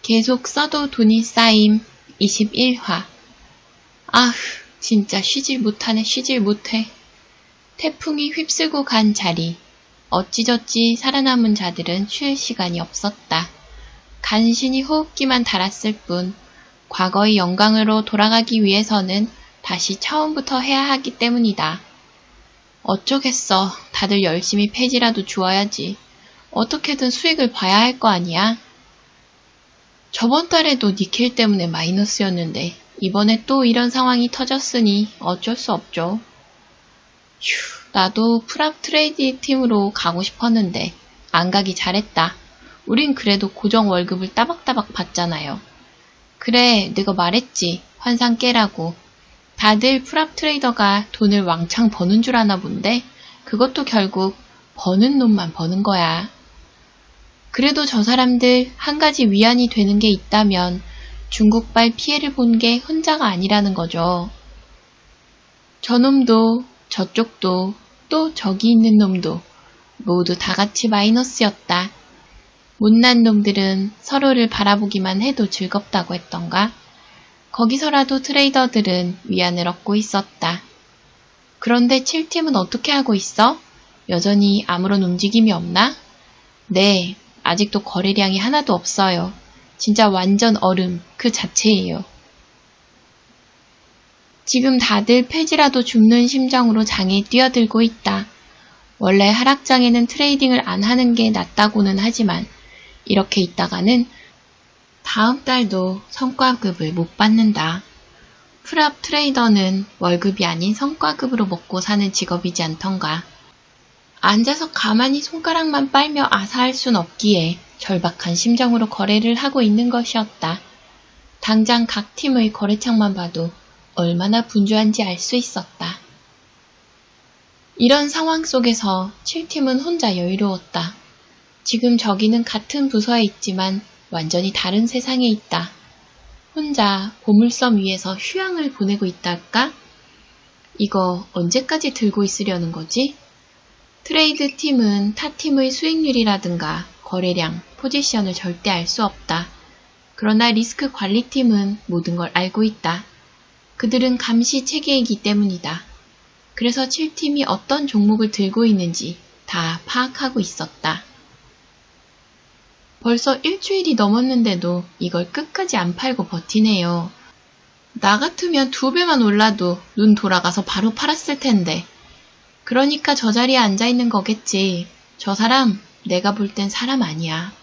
계속 써도 돈이 쌓임 21화. 아휴, 진짜 쉬질 못해. 태풍이 휩쓸고 간 자리. 어찌저찌 살아남은 자들은 쉴 시간이 없었다. 간신히 호흡기만 달았을 뿐 과거의 영광으로 돌아가기 위해서는 다시 처음부터 해야 하기 때문이다. 어쩌겠어. 다들 열심히 폐지라도 주어야지. 어떻게든 수익을 봐야 할 거 아니야. 저번 달에도 니켈 때문에 마이너스였는데 이번에 또 이런 상황이 터졌으니 어쩔 수 없죠. 휴, 나도 프랍 트레이드 팀으로 가고 싶었는데 안 가기 잘했다. 우린 그래도 고정 월급을 따박따박 받잖아요. 그래, 내가 말했지. 환상 깨라고. 다들 프랍 트레이더가 돈을 왕창 버는 줄 아나 본데 그것도 결국 버는 놈만 버는 거야. 그래도 저 사람들 한 가지 위안이 되는 게 있다면 중국발 피해를 본 게 혼자가 아니라는 거죠. 저놈도 저쪽도 또 저기 있는 놈도 모두 다 같이 마이너스였다. 못난 놈들은 서로를 바라보기만 해도 즐겁다고 했던가? 거기서라도 트레이더들은 위안을 얻고 있었다. 그런데 7팀은 어떻게 하고 있어? 여전히 아무런 움직임이 없나? 네, 아직도 거래량이 하나도 없어요. 진짜 완전 얼음 그 자체예요. 지금 다들 폐지라도 줍는 심정으로 장에 뛰어들고 있다. 원래 하락장에는 트레이딩을 안 하는 게 낫다고는 하지만 이렇게 있다가는 다음 달도 성과급을 못 받는다. 프랍 트레이더는 월급이 아닌 성과급으로 먹고 사는 직업이지 않던가. 앉아서 가만히 손가락만 빨며 아사할 순 없기에 절박한 심정으로 거래를 하고 있는 것이었다. 당장 각 팀의 거래창만 봐도 얼마나 분주한지 알 수 있었다. 이런 상황 속에서 7팀은 혼자 여유로웠다. 지금 저기는 같은 부서에 있지만 완전히 다른 세상에 있다. 혼자 보물섬 위에서 휴양을 보내고 있달까? 이거 언제까지 들고 있으려는 거지? 트레이드 팀은 타 팀의 수익률이라든가 거래량, 포지션을 절대 알 수 없다. 그러나 리스크 관리팀은 모든 걸 알고 있다. 그들은 감시 체계이기 때문이다. 그래서 7팀이 어떤 종목을 들고 있는지 다 파악하고 있었다. 벌써 일주일이 넘었는데도 이걸 끝까지 안 팔고 버티네요. 나 같으면 2배만 올라도 눈 돌아가서 바로 팔았을 텐데. 그러니까 저 자리에 앉아있는 거겠지. 저 사람 내가 볼 땐 사람 아니야.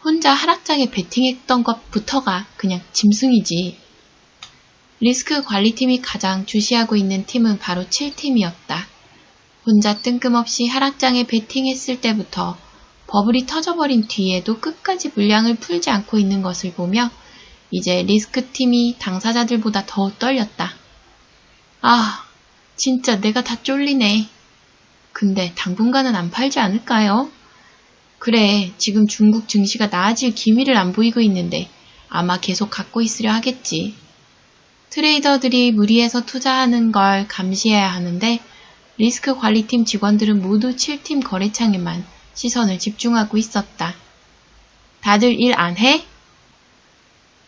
혼자 하락장에 베팅했던 것부터가 그냥 짐승이지. 리스크 관리팀이 가장 주시하고 있는 팀은 바로 7팀이었다. 혼자 뜬금없이 하락장에 베팅했을 때부터 버블이 터져버린 뒤에도 끝까지 물량을 풀지 않고 있는 것을 보며 이제 리스크팀이 당사자들보다 더 떨렸다. 아, 진짜 내가 다 쫄리네. 근데 당분간은 안 팔지 않을까요? 그래, 지금 중국 증시가 나아질 기미를 안 보이고 있는데 아마 계속 갖고 있으려 하겠지. 트레이더들이 무리해서 투자하는 걸 감시해야 하는데 리스크 관리팀 직원들은 모두 7팀 거래창에만 시선을 집중하고 있었다. 다들 일 안 해?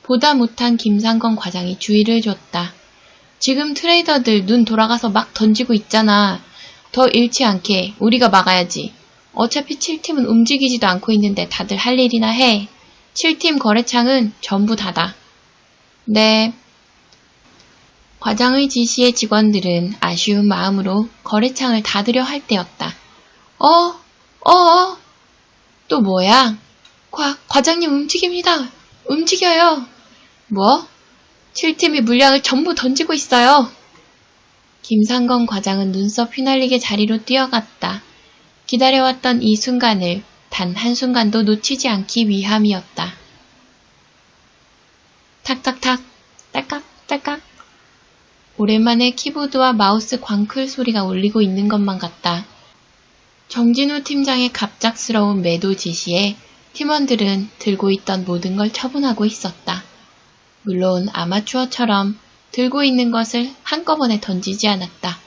보다 못한 김상건 과장이 주의를 줬다. 지금 트레이더들 눈 돌아가서 막 던지고 있잖아. 더 잃지 않게 우리가 막아야지. 어차피 7팀은 움직이지도 않고 있는데 다들 할 일이나 해. 7팀 거래창은 전부 닫아. 네. 과장의 지시에 직원들은 아쉬운 마음으로 거래창을 닫으려 할 때였다. 또 뭐야? 과장님 움직입니다. 움직여요. 뭐? 7팀이 물량을 전부 던지고 있어요. 김상건 과장은 눈썹 휘날리게 자리로 뛰어갔다. 기다려왔던 이 순간을 단 한순간도 놓치지 않기 위함이었다. 탁탁탁, 딸깍, 딸깍. 오랜만에 키보드와 마우스 광클 소리가 울리고 있는 것만 같다. 정진우 팀장의 갑작스러운 매도 지시에 팀원들은 들고 있던 모든 걸 처분하고 있었다. 물론 아마추어처럼 들고 있는 것을 한꺼번에 던지지 않았다.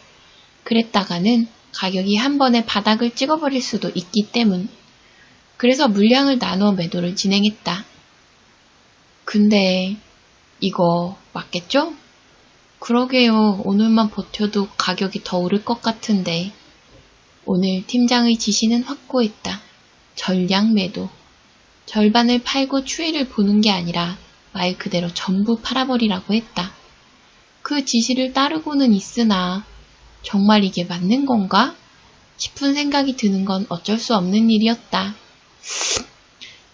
그랬다가는 가격이 한 번에 바닥을 찍어버릴 수도 있기 때문. 그래서 물량을 나누어 매도를 진행했다. 근데 이거 맞겠죠? 그러게요. 오늘만 버텨도 가격이 더 오를 것 같은데. 오늘 팀장의 지시는 확고했다. 전량 매도. 절반을 팔고 추이를 보는 게 아니라 말 그대로 전부 팔아버리라고 했다. 그 지시를 따르고는 있으나 정말 이게 맞는 건가? 싶은 생각이 드는 건 어쩔 수 없는 일이었다.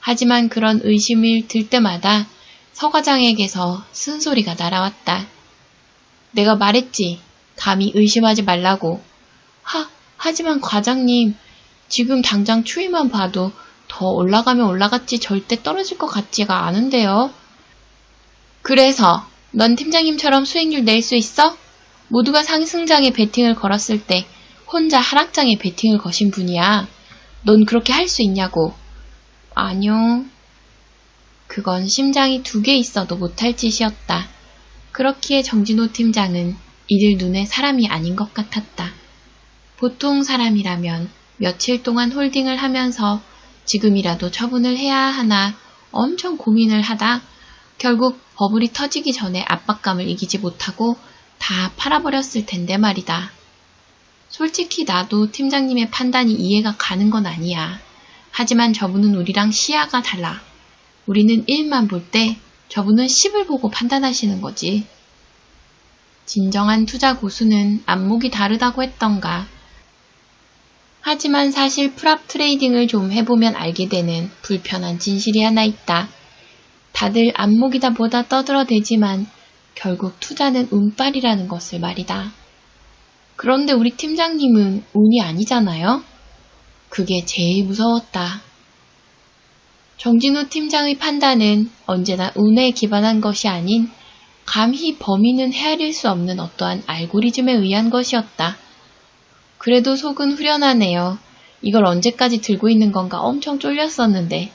하지만 그런 의심을 들 때마다 서 과장에게서 쓴소리가 날아왔다. 내가 말했지. 감히 의심하지 말라고. 하지만 과장님, 지금 당장 추이만 봐도 더 올라가면 올라갔지 절대 떨어질 것 같지가 않은데요. 그래서 넌 팀장님처럼 수익률 낼 수 있어? 모두가 상승장에 베팅을 걸었을 때 혼자 하락장에 베팅을 거신 분이야. 넌 그렇게 할 수 있냐고. 아니요. 그건 심장이 2개 있어도 못할 짓이었다. 그렇기에 정진호 팀장은 이들 눈에 사람이 아닌 것 같았다. 보통 사람이라면 며칠 동안 홀딩을 하면서 지금이라도 처분을 해야 하나 엄청 고민을 하다 결국 버블이 터지기 전에 압박감을 이기지 못하고 다 팔아버렸을 텐데 말이다. 솔직히 나도 팀장님의 판단이 이해가 가는 건 아니야. 하지만 저분은 우리랑 시야가 달라. 우리는 1만 볼 때 저분은 10을 보고 판단하시는 거지. 진정한 투자 고수는 안목이 다르다고 했던가. 하지만 사실 프랍 트레이딩을 좀 해보면 알게 되는 불편한 진실이 하나 있다. 다들 안목이다 뭐다 떠들어대지만 결국 투자는 운빨이라는 것을 말이다. 그런데 우리 팀장님은 운이 아니잖아요? 그게 제일 무서웠다. 정진우 팀장의 판단은 언제나 운에 기반한 것이 아닌 감히 범인은 헤아릴 수 없는 어떠한 알고리즘에 의한 것이었다. 그래도 속은 후련하네요. 이걸 언제까지 들고 있는 건가 엄청 쫄렸었는데.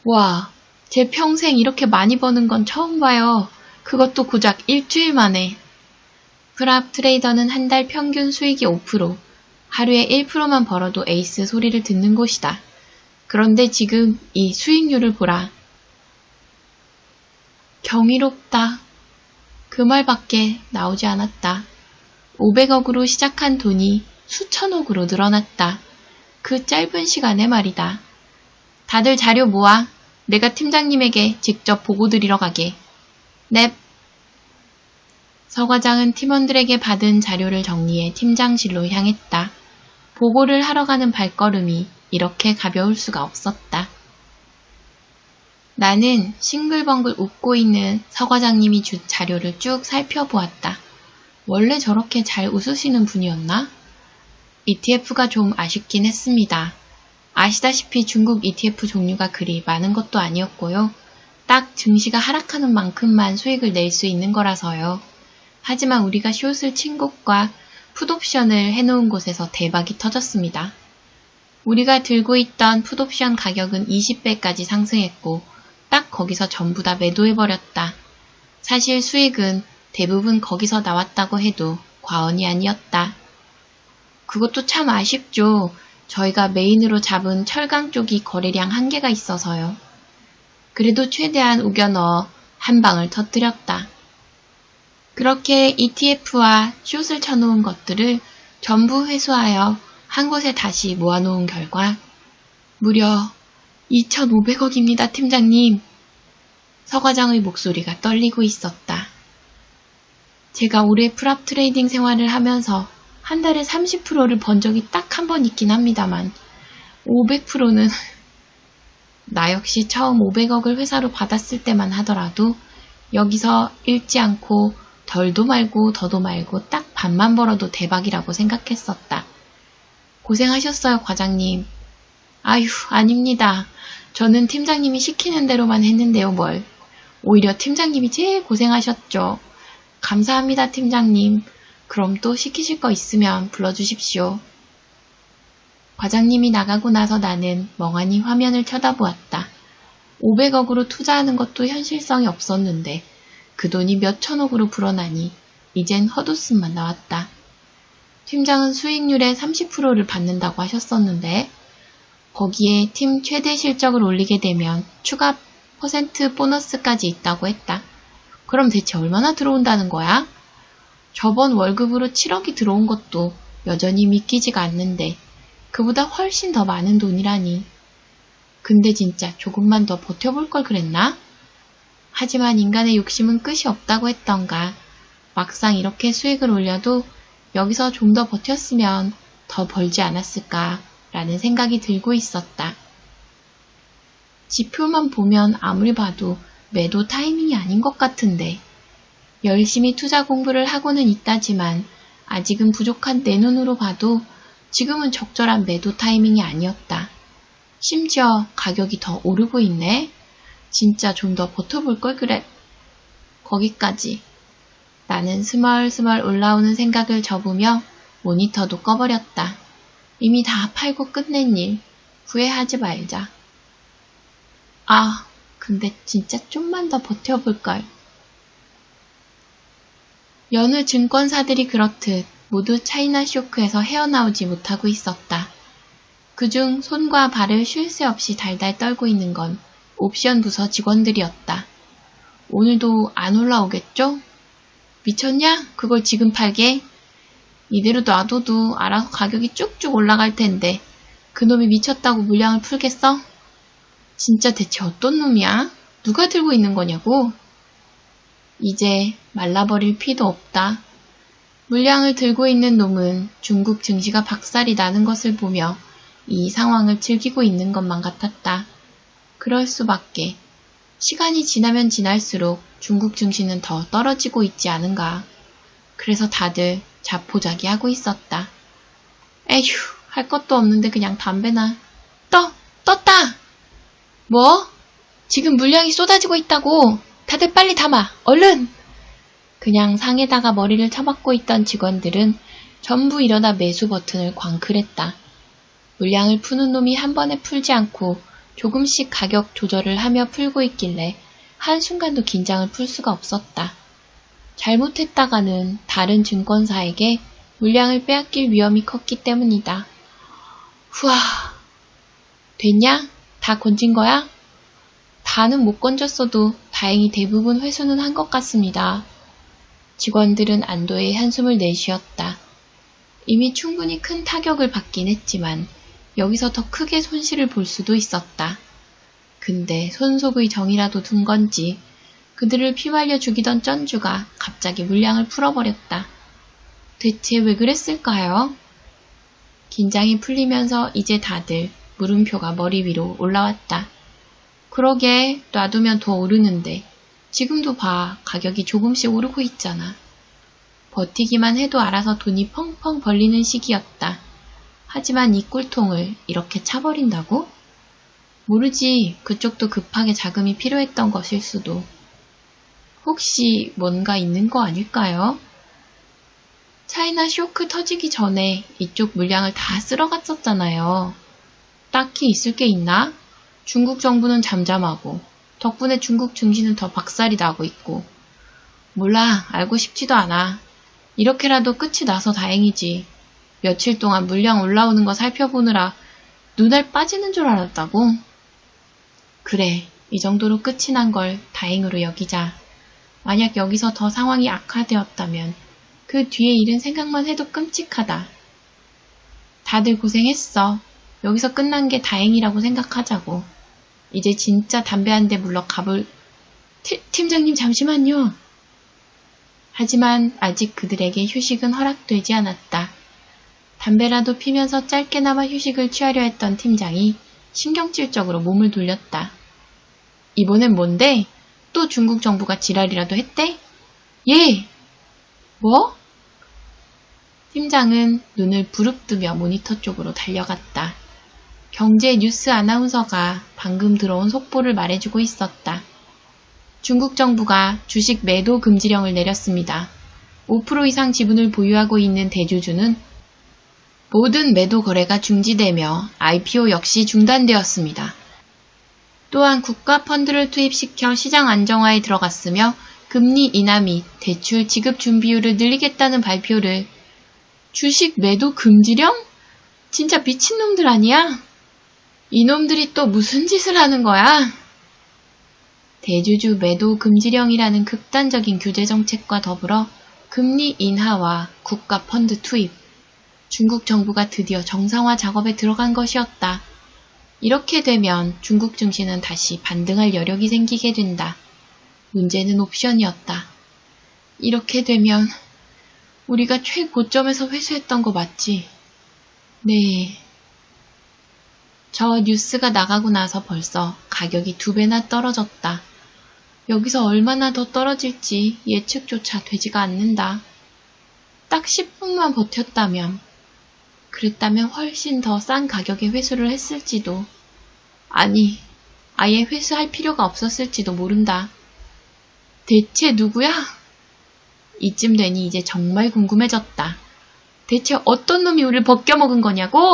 와, 제 평생 이렇게 많이 버는 건 처음 봐요. 그것도 고작 일주일 만에. 프랍 트레이더는 한 달 평균 수익이 5%, 하루에 1%만 벌어도 에이스 소리를 듣는 곳이다. 그런데 지금 이 수익률을 보라. 경이롭다. 그 말밖에 나오지 않았다. 500억으로 시작한 돈이 수천억으로 늘어났다. 그 짧은 시간에 말이다. 다들 자료 모아. 내가 팀장님에게 직접 보고 드리러 가게. 넵. 서 과장은 팀원들에게 받은 자료를 정리해 팀장실로 향했다. 보고를 하러 가는 발걸음이 이렇게 가벼울 수가 없었다. 나는 싱글벙글 웃고 있는 서 과장님이 준 자료를 쭉 살펴보았다. 원래 저렇게 잘 웃으시는 분이었나? ETF가 좀 아쉽긴 했습니다. 아시다시피 중국 ETF 종류가 그리 많은 것도 아니었고요. 딱 증시가 하락하는 만큼만 수익을 낼 수 있는 거라서요. 하지만 우리가 숏을 친 곳과 풋옵션을 해놓은 곳에서 대박이 터졌습니다. 우리가 들고 있던 풋옵션 가격은 20배까지 상승했고 딱 거기서 전부 다 매도해버렸다. 사실 수익은 대부분 거기서 나왔다고 해도 과언이 아니었다. 그것도 참 아쉽죠. 저희가 메인으로 잡은 철강 쪽이 거래량 한계가 있어서요. 그래도 최대한 우겨 넣어 한 방을 터뜨렸다. 그렇게 ETF와 숏을 쳐놓은 것들을 전부 회수하여 한 곳에 다시 모아놓은 결과 무려 2,500억입니다, 팀장님. 서 과장의 목소리가 떨리고 있었다. 제가 올해 프랍 트레이딩 생활을 하면서 한 달에 30%를 번 적이 딱 한 번 있긴 합니다만 500%는 나 역시 처음 500억을 회사로 받았을 때만 하더라도 여기서 잃지 않고 덜도 말고 더도 말고 딱 반만 벌어도 대박이라고 생각했었다. 고생하셨어요, 과장님. 아휴, 아닙니다. 저는 팀장님이 시키는 대로만 했는데요, 뭘. 오히려 팀장님이 제일 고생하셨죠. 감사합니다, 팀장님. 그럼 또 시키실 거 있으면 불러주십시오. 과장님이 나가고 나서 나는 멍하니 화면을 쳐다보았다. 500억으로 투자하는 것도 현실성이 없었는데 그 돈이 몇 천억으로 불어나니 이젠 헛웃음만 나왔다. 팀장은 수익률의 30%를 받는다고 하셨었는데 거기에 팀 최대 실적을 올리게 되면 추가 10% 보너스까지 있다고 했다. 그럼 대체 얼마나 들어온다는 거야? 저번 월급으로 7억이 들어온 것도 여전히 믿기지가 않는데 그보다 훨씬 더 많은 돈이라니. 근데 진짜 조금만 더 버텨볼 걸 그랬나? 하지만 인간의 욕심은 끝이 없다고 했던가. 막상 이렇게 수익을 올려도 여기서 좀 더 버텼으면 더 벌지 않았을까라는 생각이 들고 있었다. 지표만 보면 아무리 봐도 매도 타이밍이 아닌 것 같은데. 열심히 투자 공부를 하고는 있다지만 아직은 부족한 내 눈으로 봐도 지금은 적절한 매도 타이밍이 아니었다. 심지어 가격이 더 오르고 있네. 진짜 좀 더 버텨볼 걸 그래. 거기까지. 나는 스멀스멀 올라오는 생각을 접으며 모니터도 꺼버렸다. 이미 다 팔고 끝낸 일. 후회하지 말자. 아, 근데 진짜 좀만 더 버텨볼 걸. 여느 증권사들이 그렇듯 모두 차이나 쇼크에서 헤어나오지 못하고 있었다. 그중 손과 발을 쉴 새 없이 달달 떨고 있는 건 옵션 부서 직원들이었다. 오늘도 안 올라오겠죠? 미쳤냐? 그걸 지금 팔게? 이대로 놔둬도 알아서 가격이 쭉쭉 올라갈 텐데 그놈이 미쳤다고 물량을 풀겠어? 진짜 대체 어떤 놈이야? 누가 들고 있는 거냐고? 이제 말라버릴 피도 없다. 물량을 들고 있는 놈은 중국 증시가 박살이 나는 것을 보며 이 상황을 즐기고 있는 것만 같았다. 그럴 수밖에. 시간이 지나면 지날수록 중국 증시는 더 떨어지고 있지 않은가. 그래서 다들 자포자기하고 있었다. 에휴, 할 것도 없는데 그냥 담배나. 떴다! 뭐? 지금 물량이 쏟아지고 있다고. 다들 빨리 담아. 얼른! 그냥 상에다가 머리를 쳐박고 있던 직원들은 전부 일어나 매수 버튼을 광클했다. 물량을 푸는 놈이 한 번에 풀지 않고 조금씩 가격 조절을 하며 풀고 있길래 한순간도 긴장을 풀 수가 없었다. 잘못했다가는 다른 증권사에게 물량을 빼앗길 위험이 컸기 때문이다. 후아, 됐냐? 다 건진 거야? 다는 못 건졌어도 다행히 대부분 회수는 한 것 같습니다. 직원들은 안도의 한숨을 내쉬었다. 이미 충분히 큰 타격을 받긴 했지만 여기서 더 크게 손실을 볼 수도 있었다. 근데 손속의 정이라도 둔 건지 그들을 피말려 죽이던 쩐주가 갑자기 물량을 풀어버렸다. 대체 왜 그랬을까요? 긴장이 풀리면서 이제 다들 물음표가 머리 위로 올라왔다. 그러게 놔두면 더 오르는데 지금도 봐 가격이 조금씩 오르고 있잖아. 버티기만 해도 알아서 돈이 펑펑 벌리는 시기였다. 하지만 이 꿀통을 이렇게 차버린다고? 모르지 그쪽도 급하게 자금이 필요했던 것일 수도. 혹시 뭔가 있는 거 아닐까요? 차이나 쇼크 터지기 전에 이쪽 물량을 다 쓸어갔었잖아요. 딱히 있을 게 있나? 중국 정부는 잠잠하고 덕분에 중국 증시는 더 박살이 나고 있고. 몰라, 알고 싶지도 않아. 이렇게라도 끝이 나서 다행이지. 며칠 동안 물량 올라오는 거 살펴보느라 눈알 빠지는 줄 알았다고? 그래, 이 정도로 끝이 난 걸 다행으로 여기자. 만약 여기서 더 상황이 악화되었다면 그 뒤에 일은 생각만 해도 끔찍하다. 다들 고생했어. 여기서 끝난 게 다행이라고 생각하자고. 이제 진짜 담배 한 대 물러 가볼... 팀장님 잠시만요. 하지만 아직 그들에게 휴식은 허락되지 않았다. 담배라도 피면서 짧게나마 휴식을 취하려 했던 팀장이 신경질적으로 몸을 돌렸다. 이번엔 뭔데? 또 중국 정부가 지랄이라도 했대? 예! 뭐? 팀장은 눈을 부릅뜨며 모니터 쪽으로 달려갔다. 경제 뉴스 아나운서가 방금 들어온 속보를 말해주고 있었다. 중국 정부가 주식 매도 금지령을 내렸습니다. 5% 이상 지분을 보유하고 있는 대주주는 모든 매도 거래가 중지되며 IPO 역시 중단되었습니다. 또한 국가 펀드를 투입시켜 시장 안정화에 들어갔으며 금리 인하 및 대출 지급 준비율을 늘리겠다는 발표를. 주식 매도 금지령? 진짜 미친놈들 아니야? 이놈들이 또 무슨 짓을 하는 거야? 대주주 매도 금지령이라는 극단적인 규제 정책과 더불어 금리 인하와 국가 펀드 투입, 중국 정부가 드디어 정상화 작업에 들어간 것이었다. 이렇게 되면 중국 증시는 다시 반등할 여력이 생기게 된다. 문제는 옵션이었다. 이렇게 되면 우리가 최고점에서 회수했던 거 맞지? 네. 저 뉴스가 나가고 나서 벌써 가격이 2배나 떨어졌다. 여기서 얼마나 더 떨어질지 예측조차 되지가 않는다. 딱 10분만 버텼다면, 그랬다면 훨씬 더 싼 가격에 회수를 했을지도, 아니, 아예 회수할 필요가 없었을지도 모른다. 대체 누구야? 이쯤 되니 이제 정말 궁금해졌다. 대체 어떤 놈이 우리를 벗겨먹은 거냐고?